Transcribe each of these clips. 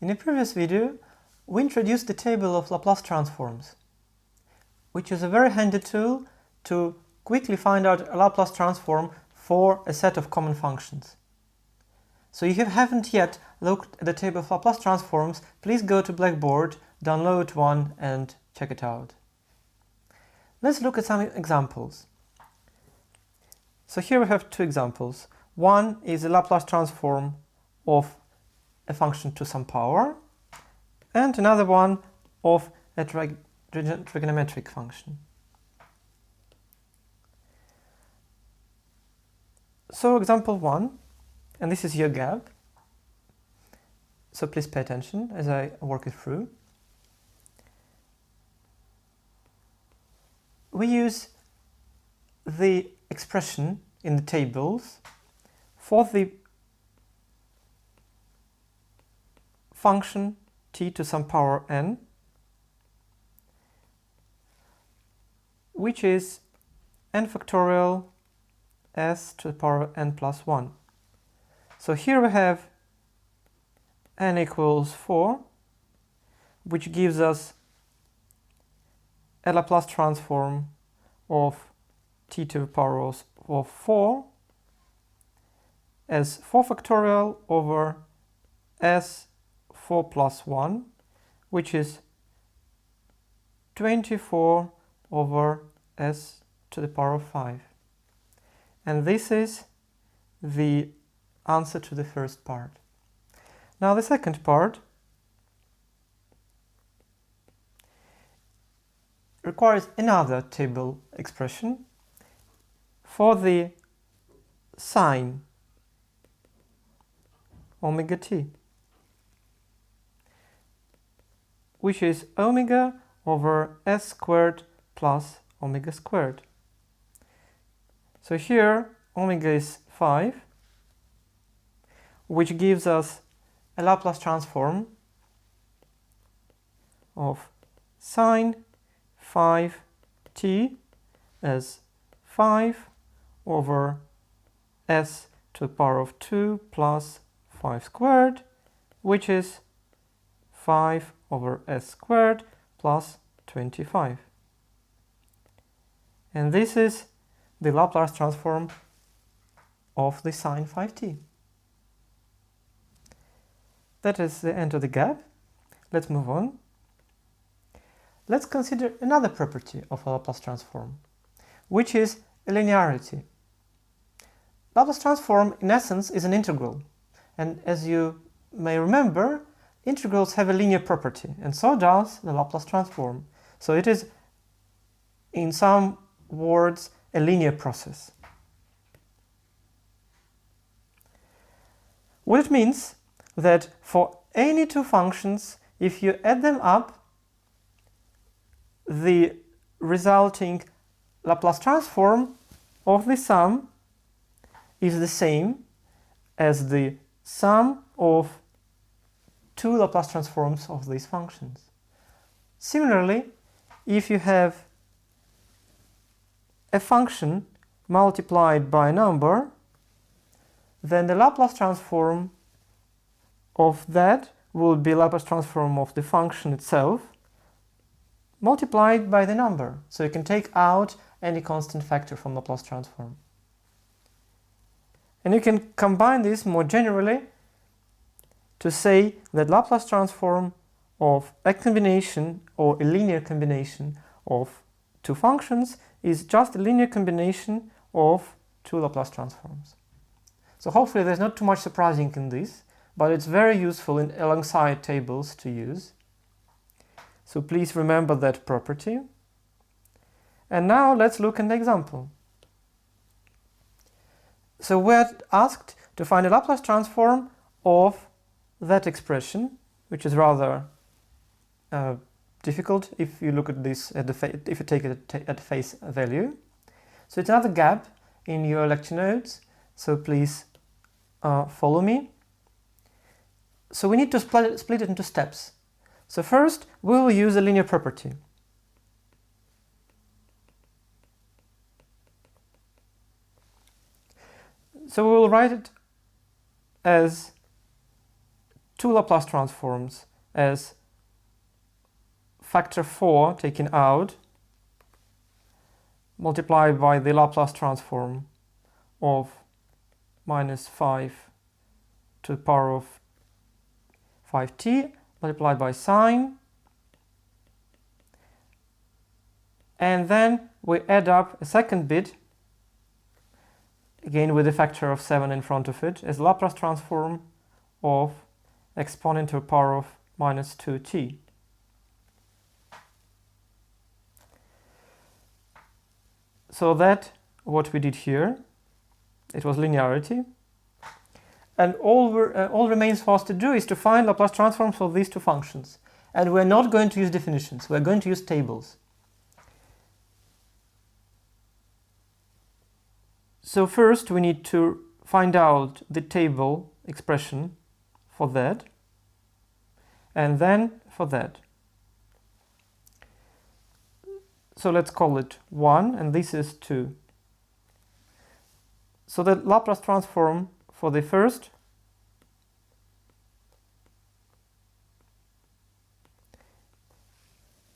In a previous video, we introduced the table of Laplace transforms, which is a very handy tool to quickly find out a Laplace transform for a set of common functions. So if you haven't yet looked at the table of Laplace transforms, please go to Blackboard, download one and check it out. Let's look at some examples. So here we have two examples. One is a Laplace transform of a function to some power, and another one of a trigonometric function. So example 1, and this is your gap, so please pay attention as I work it through. We use the expression in the tables for the function t to some power n, which is n factorial s to the power n plus 1. So here we have n equals 4, which gives us a Laplace transform of t to the power of 4 as 4 factorial over s 4 plus 1, which is 24 over s to the power of 5. And this is the answer to the first part. Now the second part requires another table expression for the sine omega t, which is omega over s squared plus omega squared. So here omega is 5, which gives us a Laplace transform of sine 5t as 5 over s to the power of 2 plus 5 squared, which is 5 over s squared plus 25. And this is the Laplace transform of the sine 5t. That is the end of the gap. Let's move on. Let's consider another property of a Laplace transform, which is linearity. Laplace transform, in essence, is an integral. And as you may remember, integrals have a linear property, and so does the Laplace transform. So it is, in some words, a linear process. What it means that for any two functions, if you add them up, the resulting Laplace transform of the sum is the same as the sum of two Laplace transforms of these functions. Similarly, if you have a function multiplied by a number, then the Laplace transform of that will be Laplace transform of the function itself multiplied by the number. So you can take out any constant factor from Laplace transform. And you can combine this more generally to say that Laplace transform of a combination or a linear combination of two functions is just a linear combination of two Laplace transforms. So hopefully there's not too much surprising in this, but it's very useful alongside tables to use. So please remember that property. And now let's look at the example. So we're asked to find a Laplace transform of that expression, which is rather difficult if you look at this if you take it at face value. So it's another gap in your lecture notes, so please follow me. So we need to split it into steps. So first we will use a linear property. So we will write it as two Laplace transforms as factor 4 taken out multiplied by the Laplace transform of minus 5 to the power of 5t multiplied by sine, and then we add up a second bit, again with a factor of 7 in front of it, as Laplace transform of exponent to the power of minus 2t. So that what we did here, it was linearity. And all remains for us to do is to find Laplace transforms for these two functions. And we're not going to use definitions, we're going to use tables. So first we need to find out the table expression for that, and then for that. So let's call it 1, and this is 2. So the Laplace transform for the first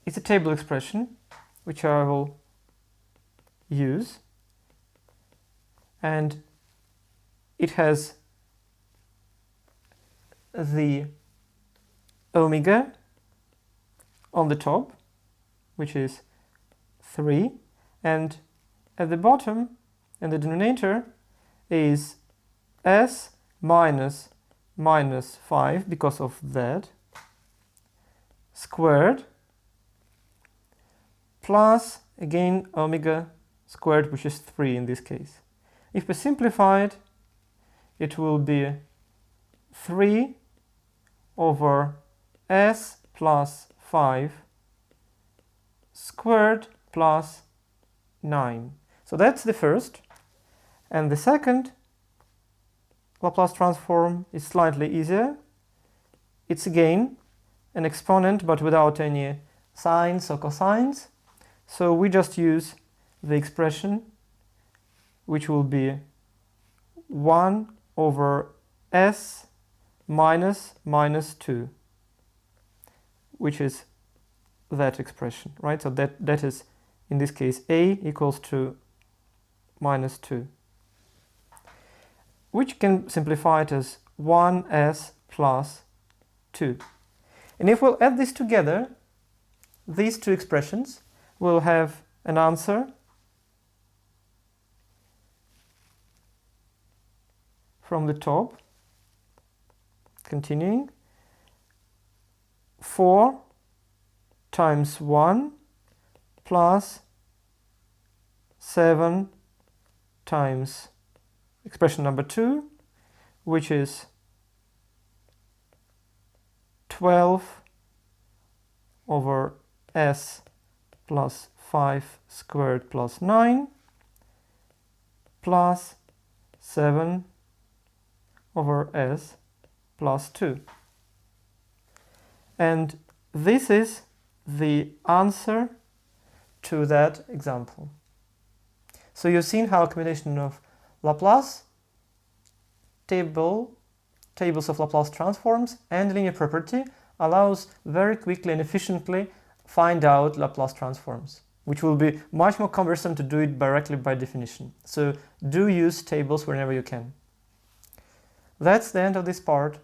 is a table expression, which I will use, and it has the omega on the top, which is 3, and at the bottom, in the denominator, is s minus 5, because of that, squared, plus, again, omega squared, which is 3 in this case. If we simplify it, it will be 3 over s plus 5 squared plus 9. So that's the first. And the second Laplace transform is slightly easier. It's again an exponent, but without any sines or cosines. So we just use the expression, which will be 1 over s minus 2, which is that expression, right? So that is, in this case, a equals to minus 2, which can simplify it as 1s plus 2. And if we'll add this together, these two expressions, we'll have an answer from the top, continuing, 4 times 1 plus 7 times expression number 2, which is 12 over s plus 5 squared plus 9 plus 7 over s plus 2. And this is the answer to that example. So you've seen how a combination of Laplace, tables of Laplace transforms, and linear property allows very quickly and efficiently find out Laplace transforms, which will be much more cumbersome to do it directly by definition. So do use tables whenever you can. That's the end of this part.